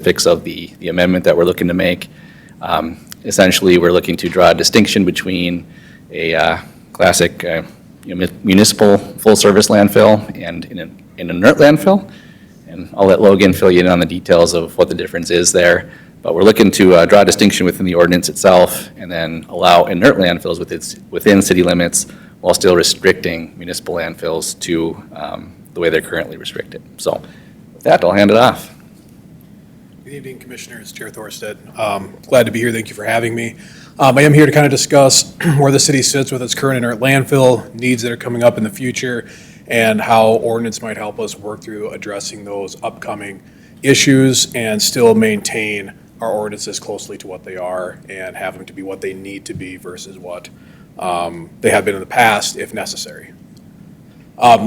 specifics of the amendment that we're looking to make. Essentially, we're looking to draw a distinction between a classic municipal full-service landfill and an inert landfill. And I'll let Logan fill you in on the details of what the difference is there. But we're looking to draw a distinction within the ordinance itself and then allow inert landfills within city limits while still restricting municipal landfills to the way they're currently restricted. So with that, I'll hand it off. Good evening, Commissioners. Chair Thorstead. Glad to be here. Thank you for having me. I am here to kind of discuss where the city sits with its current inert landfill, needs that are coming up in the future, and how ordinance might help us work through addressing those upcoming issues and still maintain our ordinances closely to what they are and have them to be what they need to be versus what they have been in the past if necessary.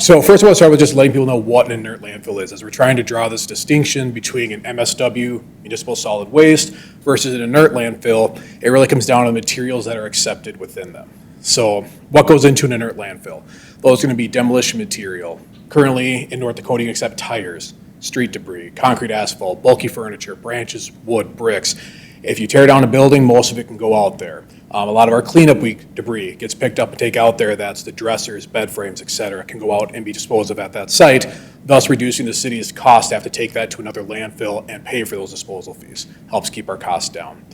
So first of all, I'll start with just letting people know what an inert landfill is, as we're trying to draw this distinction between an MSW, municipal solid waste, versus an inert landfill. It really comes down to the materials that are accepted within them. So what goes into an inert landfill? Well, it's going to be demolition material. Currently in North Dakota, you accept tires, street debris, concrete asphalt, bulky furniture, branches, wood, bricks. If you tear down a building, most of it can go out there. A lot of our cleanup debris gets picked up and taken out there. That's the dressers, bed frames, et cetera, can go out and be disposed of at that site, thus reducing the city's cost to have to take that to another landfill and pay for those disposal fees. Helps keep our costs down.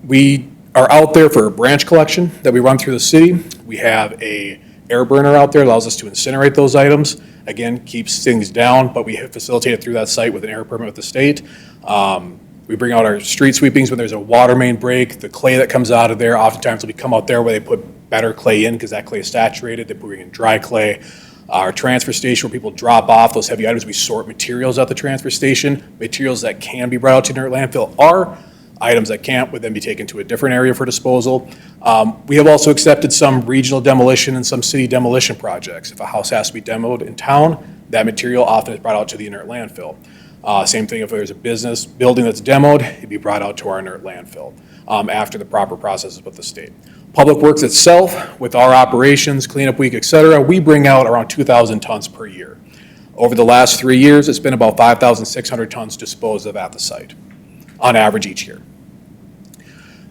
We are out there for a branch collection that we run through the city. We have a air burner out there, allows us to incinerate those items. Again, keeps things down, but we facilitate it through that site with an air permit with the state. We bring out our street sweepings when there's a water main break. The clay that comes out of there, oftentimes we come out there where they put better clay in because that clay is saturated. They bring in dry clay. Our transfer station where people drop off those heavy items, we sort materials at the transfer station. Materials that can be brought out to inert landfill are. Items that can't would then be taken to a different area for disposal. We have also accepted some regional demolition and some city demolition projects. If a house has to be demoed in town, that material often is brought out to the inert landfill. Same thing if there's a business building that's demoed, it'd be brought out to our inert landfill after the proper processes with the state. Public Works itself, with our operations, cleanup week, et cetera, we bring out around 2,000 tons per year. Over the last 3 years, it's been about 5,600 tons disposed of at the site on average each year.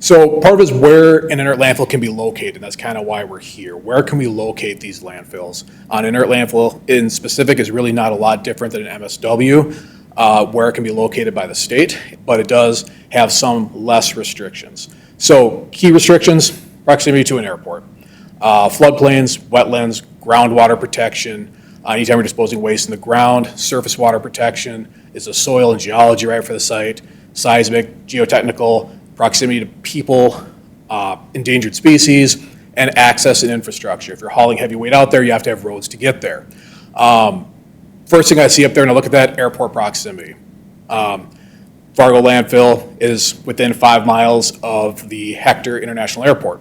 So part of it is where an inert landfill can be located, and that's kind of why we're here. Where can we locate these landfills? An inert landfill in specific is really not a lot different than an MSW. Where it can be located by the state, but it does have some less restrictions. So key restrictions, proximity to an airport, floodplains, wetlands, groundwater protection, anytime we're disposing waste in the ground, surface water protection, is the soil and geology right for the site, seismic, geotechnical, proximity to people, endangered species, and access and infrastructure. If you're hauling heavy weight out there, you have to have roads to get there. First thing I see up there, and I look at that, airport proximity. Fargo landfill is within 5 miles of the Hector International Airport.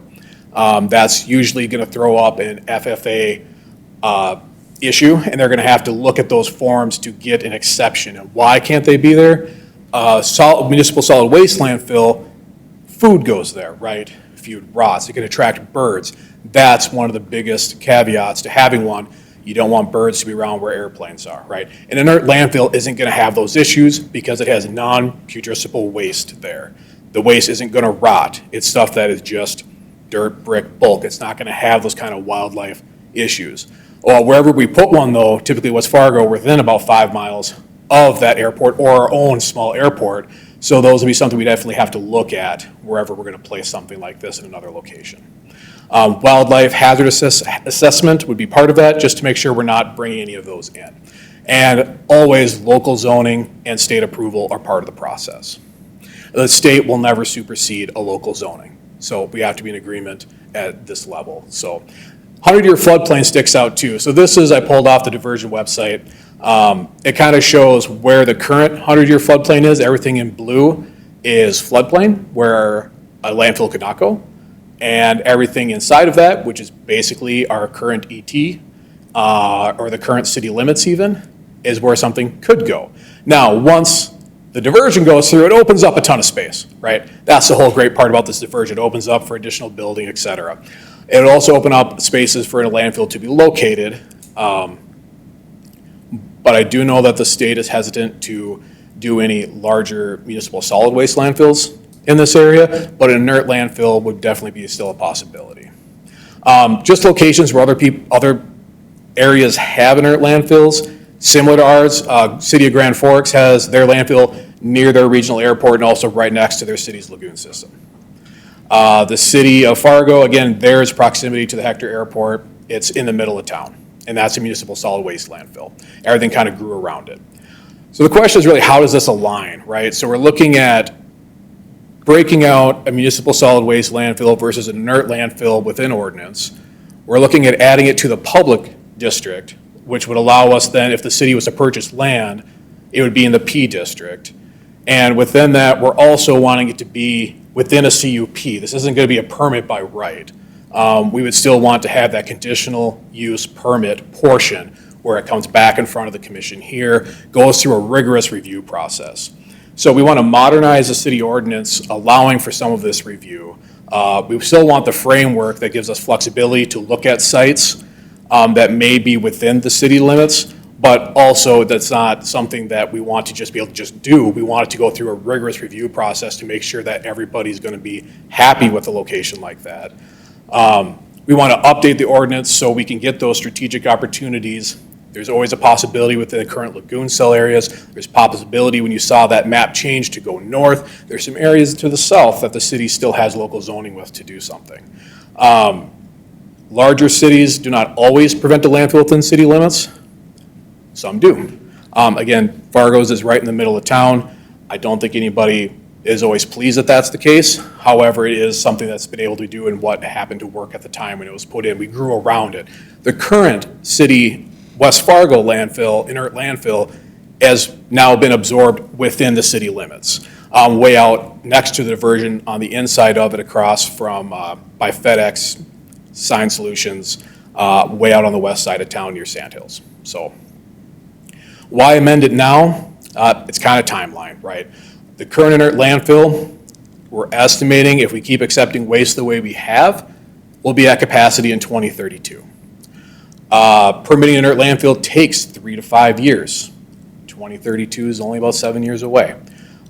That's usually going to throw up an FFA issue, and they're going to have to look at those forms to get an exception. And why can't they be there? Municipal solid waste landfill, food goes there, right? Food rots. It can attract birds. That's one of the biggest caveats to having one. You don't want birds to be around where airplanes are, right? An inert landfill isn't going to have those issues because it has non-putrescible waste there. The waste isn't going to rot. It's stuff that is just dirt, brick, bulk. It's not going to have those kind of wildlife issues. Well, wherever we put one, though, typically West Fargo, we're within about 5 miles of that airport or our own small airport. So those would be something we definitely have to look at wherever we're going to place something like this in another location. Wildlife hazard assessment would be part of that, just to make sure we're not bringing any of those in. And always local zoning and state approval are part of the process. The state will never supersede a local zoning, so we have to be in agreement at this level. So 100-year floodplain sticks out too. So this is, I pulled off the diversion website. It kind of shows where the current 100-year floodplain is. Everything in blue is floodplain, where a landfill could not go. And everything inside of that, which is basically our current ET, or the current city limits even, is where something could go. Now, once the diversion goes through, it opens up a ton of space, right? That's the whole great part about this diversion. It opens up for additional building, et cetera. It'll also open up spaces for a landfill to be located. But I do know that the state is hesitant to do any larger municipal solid waste landfills in this area, but an inert landfill would definitely be still a possibility. Just locations where other areas have inert landfills, similar to ours. City of Grand Forks has their landfill near their regional airport and also right next to their city's lagoon system. The city of Fargo, again, there's proximity to the Hector Airport. It's in the middle of town, and that's a municipal solid waste landfill. Everything kind of grew around it. So the question is really, how does this align, right? So we're looking at breaking out a municipal solid waste landfill versus an inert landfill within ordinance. We're looking at adding it to the public district, which would allow us then, if the city was to purchase land, it would be in the P district. And within that, we're also wanting it to be within a CUP. This isn't going to be a permit by right. We would still want to have that conditional use permit portion where it comes back in front of the commission here, goes through a rigorous review process. So we want to modernize the city ordinance, allowing for some of this review. We still want the framework that gives us flexibility to look at sites that may be within the city limits, but also that's not something that we want to just be able to just do. We want it to go through a rigorous review process to make sure that everybody's going to be happy with a location like that. We want to update the ordinance so we can get those strategic opportunities. There's always a possibility within the current lagoon cell areas. There's possibility when you saw that map change to go north. There's some areas to the south that the city still has local zoning with to do something. Larger cities do not always prevent a landfill within city limits. Some do. Again, Fargo's is right in the middle of town. I don't think anybody is always pleased that that's the case. However, it is something that's been able to do and what happened to work at the time when it was put in. We grew around it. The current city West Fargo landfill, inert landfill, has now been absorbed within the city limits. Way out next to the diversion on the inside of it across from by FedEx Sign Solutions, way out on the west side of town near Sandhills. So why amend it now? It's kind of timeline, right? The current inert landfill, we're estimating if we keep accepting waste the way we have, we'll be at capacity in 2032. Permitting inert landfill takes 3 to 5 years. 2032 is only about 7 years away.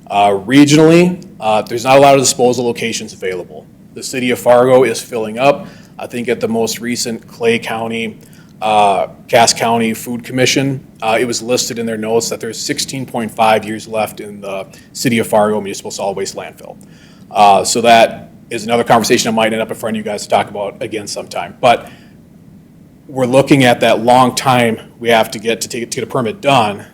Regionally, there's not a lot of disposal locations available. The city of Fargo is filling up. I think at the most recent Clay County, Cass County Food Commission, it was listed in their notes that there's 16.5 years left in the city of Fargo municipal solid waste landfill. So that is another conversation I might end up in front of you guys to talk about again sometime. But we're looking at that long time we have to get to get a permit done.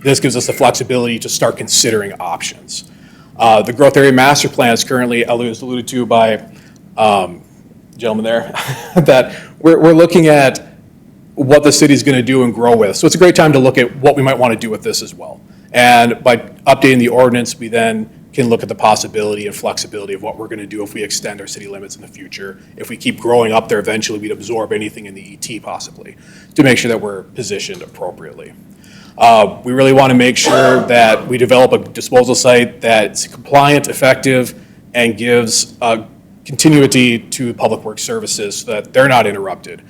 This gives us the flexibility to start considering options. The growth area master plan is currently, as alluded to by gentleman there, that we're looking at what the city's going to do and grow with. So it's a great time to look at what we might want to do with this as well. And by updating the ordinance, we then can look at the possibility and flexibility of what we're going to do if we extend our city limits in the future. If we keep growing up there, eventually we'd absorb anything in the ET possibly to make sure that we're positioned appropriately. We really want to make sure that we develop a disposal site that's compliant, effective, and gives continuity to public works services so that they're not interrupted.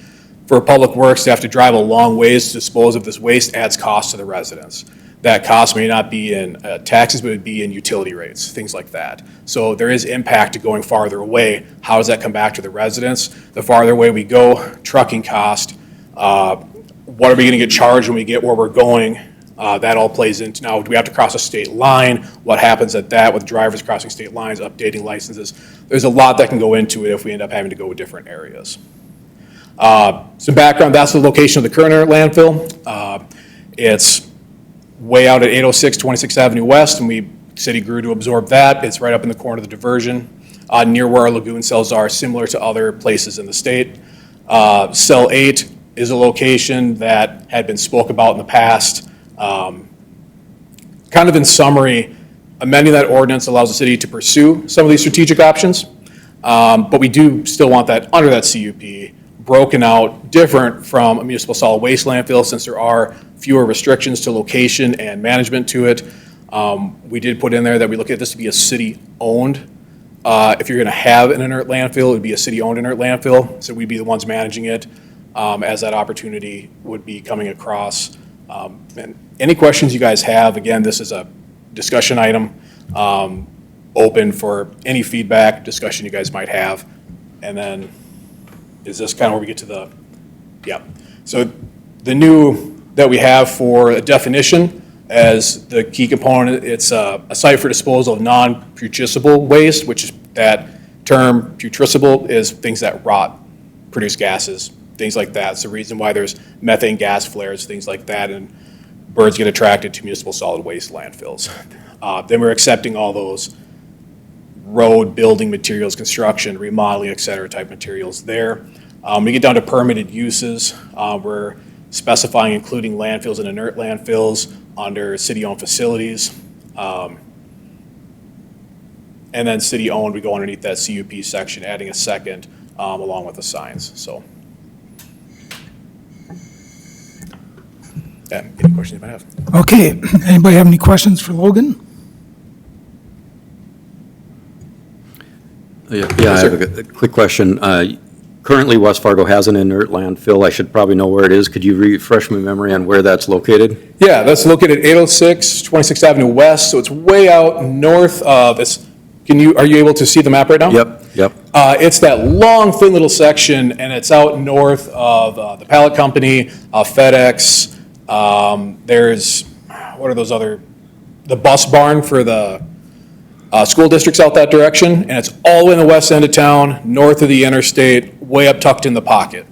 For public works to have to drive a long ways to dispose of this waste adds cost to the residents. That cost may not be in taxes, but it would be in utility rates, things like that. So there is impact to going farther away. How does that come back to the residents? The farther away we go, trucking cost, what are we going to get charged when we get where we're going? That all plays into now, do we have to cross a state line? What happens at that with drivers crossing state lines, updating licenses? There's a lot that can go into it if we end up having to go to different areas. Some background, that's the location of the current landfill. It's way out at 806 26th Avenue West, and city grew to absorb that. It's right up in the corner of the diversion, near where our lagoon cells are, similar to other places in the state. Cell 8 is a location that had been spoke about in the past. Kind of in summary, amending that ordinance allows the city to pursue some of these strategic options, but we do still want that under that CUP, broken out, different from a municipal solid waste landfill since there are fewer restrictions to location and management to it. We did put in there that we look at this to be a city-owned. If you're going to have an inert landfill, it would be a city-owned inert landfill, so we'd be the ones managing it as that opportunity would be coming across. And any questions you guys have, again, this is a discussion item, open for any feedback, discussion you guys might have. And then, is this kind of where we get to the, yeah. So the new that we have for a definition as the key component, it's a site for disposal of non-putrescible waste, which is that term putrescible is things that rot, produce gases, things like that. It's the reason why there's methane gas flares, things like that, and birds get attracted to municipal solid waste landfills. Then we're accepting all those road building materials, construction, remodeling, et cetera, type materials there. We get down to permitted uses. We're specifying including landfills and inert landfills under city-owned facilities. And then city-owned, we go underneath that CUP section, adding a second along with the signs, so. Yeah, any questions you might have? Okay, anybody have any questions for Logan? Yeah, I have a quick question. Currently, West Fargo has an inert landfill. I should probably know where it is. Could you refresh my memory on where that's located? Yeah, that's located at 806 26th Avenue West, so it's way out north of this. Are you able to see the map right now? Yep. It's that long, thin little section, and it's out north of the pallet company, FedEx. There's, what are those other, the bus barn for the school districts out that direction, and it's all the way in the west end of town, north of the interstate, way up tucked in the pocket.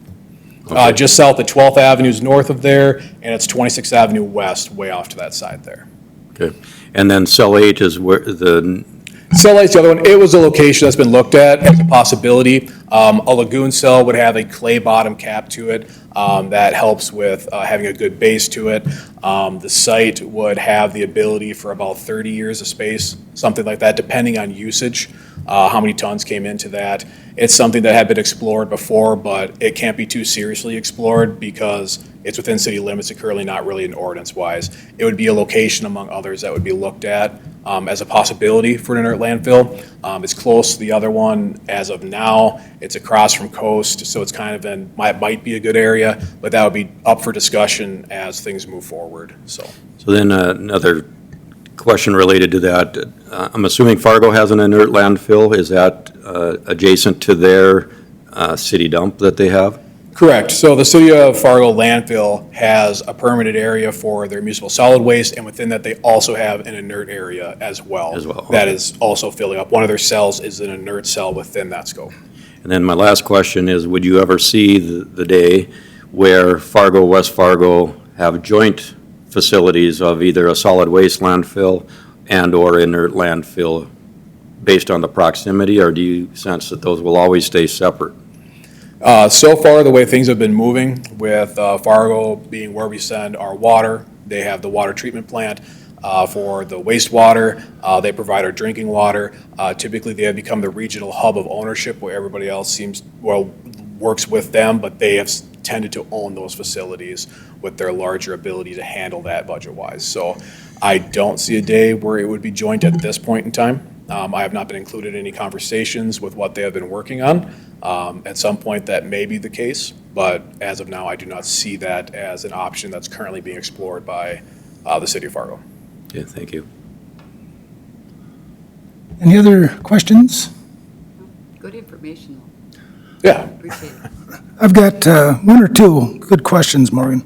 Okay. Just south of 12th Avenue is north of there, and it's 26th Avenue West, way off to that side there. Okay. And then cell 8 is where the, Cell 8's the other one. It was a location that's been looked at as a possibility. A lagoon cell would have a clay bottom cap to it that helps with having a good base to it. The site would have the ability for about 30 years of space, something like that, depending on usage, how many tons came into that. It's something that had been explored before, but it can't be too seriously explored because it's within city limits and currently not really an ordinance-wise. It would be a location among others that would be looked at as a possibility for an inert landfill. It's close to the other one as of now. It's across from Coast, so it's kind of might be a good area, but that would be up for discussion as things move forward, so. so then another question related to that. I'm assuming Fargo has an inert landfill. Is that adjacent to their city dump that they have? Correct. So the City of Fargo landfill has a permitted area for their municipal solid waste, and within that, they also have an inert area as well. That is also filling up. One of their cells is an inert cell within that scope. And then my last question is, would you ever see the day where Fargo, West Fargo have joint facilities of either a solid waste landfill and/or inert landfill based on the proximity, or do you sense that those will always stay separate? So far, the way things have been moving with Fargo being where we send our water, they have the water treatment plant for the wastewater. They provide our drinking water. Typically, they have become the regional hub of ownership where everybody else works with them, but they have tended to own those facilities with their larger ability to handle that budget-wise. So I don't see a day where it would be joint at this point in time. I have not been included in any conversations with what they have been working on. At some point, that may be the case, but as of now, I do not see that as an option that's currently being explored by the City of Fargo. Okay, thank you. Any other questions? Good information, Yeah. appreciate it. I've got one or two good questions, Morgan.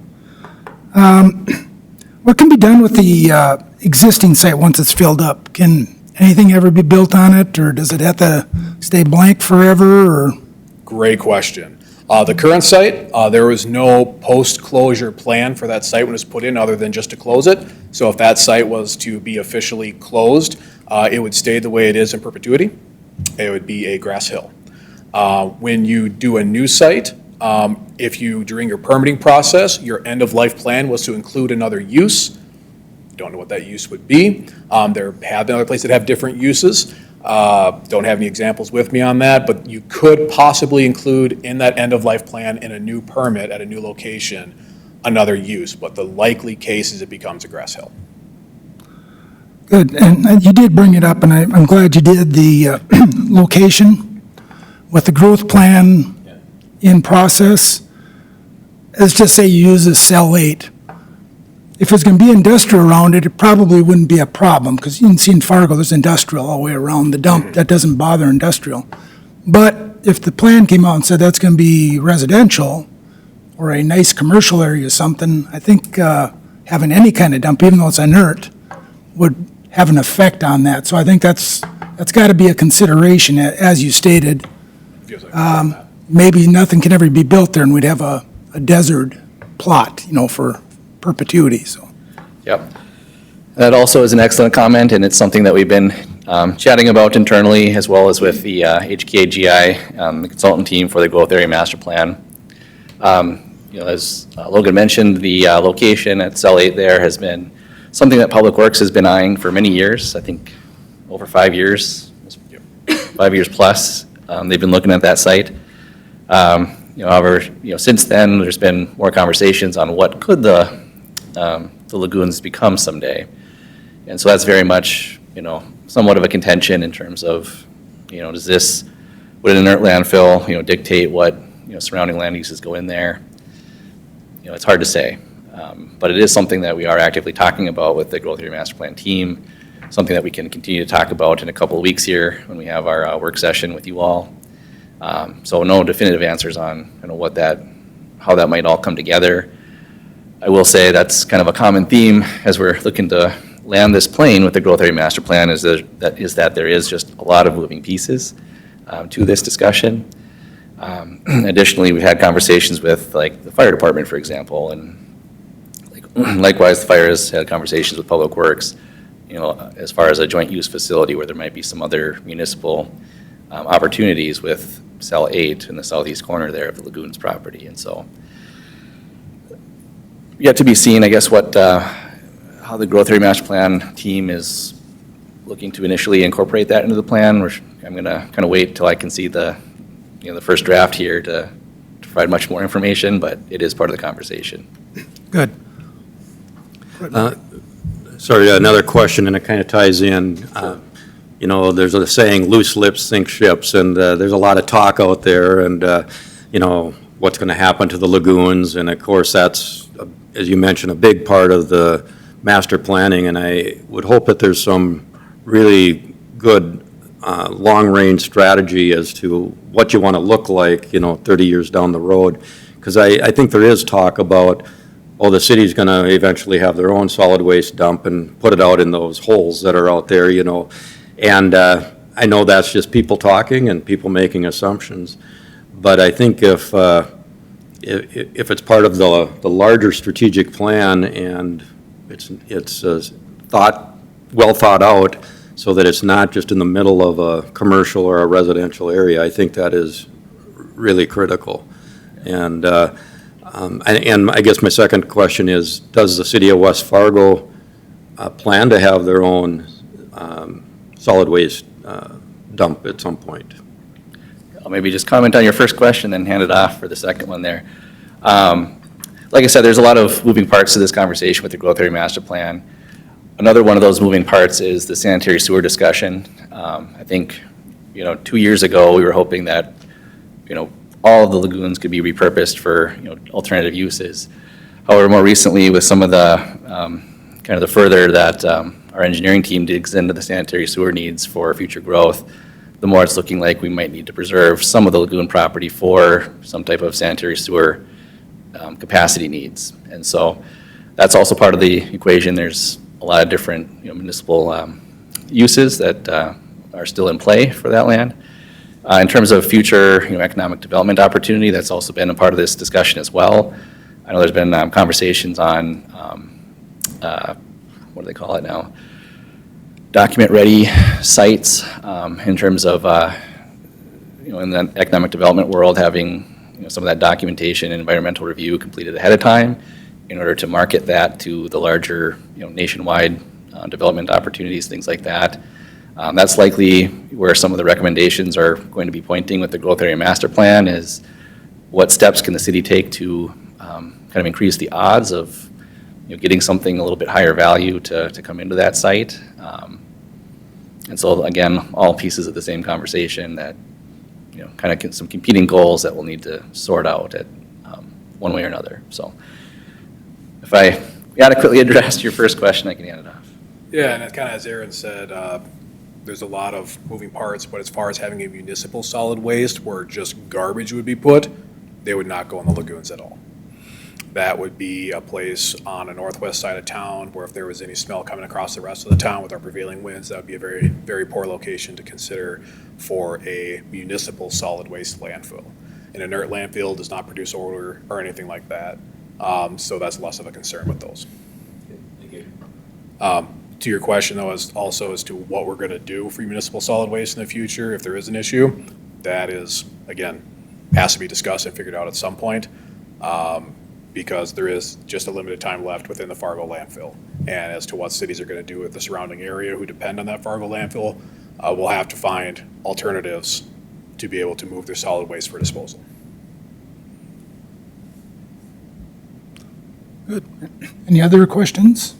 What can be done with the existing site once it's filled up? Can anything ever be built on it, or does it have to stay blank forever, or? Great question. The current site, there was no post-closure plan for that site when it was put in other than just to close it. So if that site was to be officially closed, it would stay the way it is in perpetuity. It would be a grass hill. When you do a new site, if you, during your permitting process, your end-of-life plan was to include another use, don't know what that use would be. There have been other places that have different uses. Don't have any examples with me on that, but you could possibly include in that end-of-life plan in a new permit at a new location another use, but the likely case is it becomes a grass hill. Good, and you did bring it up, and I'm glad you did, the location with the growth plan in process. Let's just say you use a cell 8. if it's going to be industrial around it, it probably wouldn't be a problem, because you can see in Fargo, there's industrial all the way around the dump. That doesn't bother industrial. But if the plan came out and said that's going to be residential or a nice commercial area or something, I think having any kind of dump, even though it's inert, would have an effect on that. So I think that's got to be a consideration, as you stated. Feels like Maybe nothing can ever be built there, and we'd have a desert plot, for perpetuity, so. Yep. That also is an excellent comment, and it's something that we've been chatting about internally, as well as with the HKGI, the consultant team for the growth area master plan. As Logan mentioned, the location at Cell 8 there has been something that Public Works has been eyeing for many years, I think over 5 years, 5 years plus. They've been looking at that site. However, since then, there's been more conversations on what could the lagoons become someday. And so that's very much, somewhat of a contention in terms of, would an inert landfill, dictate what, surrounding land uses go in there? It's hard to say. But it is something that we are actively talking about with the Growth Area Master Plan team, something that we can continue to talk about in a couple of weeks here when we have our work session with you all. So no definitive answers on how that might all come together. I will say that's kind of a common theme as we're looking to land this plane with the Growth Area Master Plan is that there is just a lot of moving pieces to this discussion. Additionally, we've had conversations with the fire department, for example, and likewise, the fire has had conversations with Public Works, as far as a joint use facility where there might be some other municipal opportunities with Cell 8 in the southeast corner there of the lagoons property. And so, yet to be seen, I guess, how the Growth Area Master Plan team is looking to initially incorporate that into the plan. I'm going to kind of wait till I can see the first draft here to provide much more information, but it is part of the conversation. Good. Sorry, another question, and it kind of ties in. There's a saying, loose lips sink ships, and there's a lot of talk out there, and, what's going to happen to the lagoons, and of course, that's, as you mentioned, a big part of the master planning, and I would hope that there's some really good long-range strategy as to what you want to look like, 30 years down the road, because I think there is talk about, the city's going to eventually have their own solid waste dump and put it out in those holes that are out there, and I know that's just people talking and people making assumptions, but I think if it's part of the larger strategic plan and it's well thought out, so that it's not just in the middle of a commercial or a residential area, I think that is really critical. And I guess my second question is, does the city of West Fargo plan to have their own solid waste dump at some point? I'll maybe just comment on your first question, then hand it off for the second one there. Like I said, there's a lot of moving parts to this conversation with the Growth Area Master Plan. Another one of those moving parts is the sanitary sewer discussion. I think, 2 years ago, we were hoping that, all of the lagoons could be repurposed for, alternative uses. However, more recently, with some of the, kind of the further that our engineering team digs into the sanitary sewer needs for future growth, the more it's looking like we might need to preserve some of the lagoon property for some type of sanitary sewer capacity needs. And so that's also part of the equation. There's a lot of different municipal uses that are still in play for that land. In terms of future economic development opportunity, that's also been a part of this discussion as well. I know there's been conversations on, what do they call it now? Document-ready sites in terms of, in the economic development world, having some of that documentation and environmental review completed ahead of time in order to market that to the larger, nationwide development opportunities, things like that. That's likely where some of the recommendations are going to be pointing with the Growth Area Master Plan is what steps can the city take to kind of increase the odds of getting something a little bit higher value to come into that site. And so again, all pieces of the same conversation that kind of some competing goals that we'll need to sort out at one way or another. So if I adequately addressed your first question, I can hand it off. Yeah, and kind of as Aaron said, there's a lot of moving parts, but as far as having a municipal solid waste where just garbage would be put, they would not go in the lagoons at all. That would be a place on the northwest side of town where if there was any smell coming across the rest of the town with our prevailing winds, that would be a very, very poor location to consider for a municipal solid waste landfill. An inert landfill does not produce odor or anything like that, so that's less of a concern with those. To your question, though, as to what we're going to do for municipal solid waste in the future, if there is an issue, that is, again, has to be discussed and figured out at some point, because there is just a limited time left within the Fargo landfill. And as to what cities are going to do with the surrounding area who depend on that Fargo landfill, we'll have to find alternatives to be able to move their solid waste for disposal. Good. Any other questions?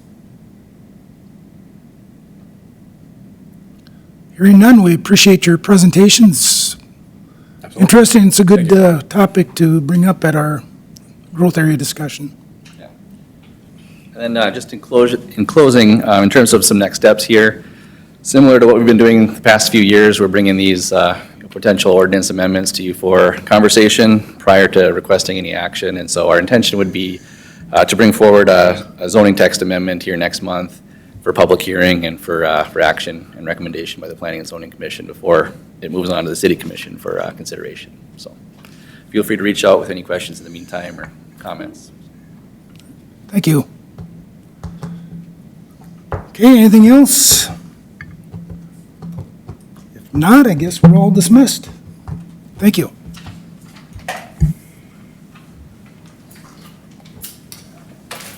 Hearing none, we appreciate your presentations. Absolutely. Interesting, it's a good Thank topic to bring up at our growth area discussion. And then just in closing, in terms of some next steps here, similar to what we've been doing the past few years, we're bringing these potential ordinance amendments to you for conversation prior to requesting any action. And so our intention would be to bring forward a zoning text amendment here next month for public hearing and for action and recommendation by the Planning and Zoning Commission before it moves on to the City Commission for consideration. So feel free to reach out with any questions in the meantime or comments. Thank you. Okay, anything else? If not, I guess we're all dismissed. Thank you.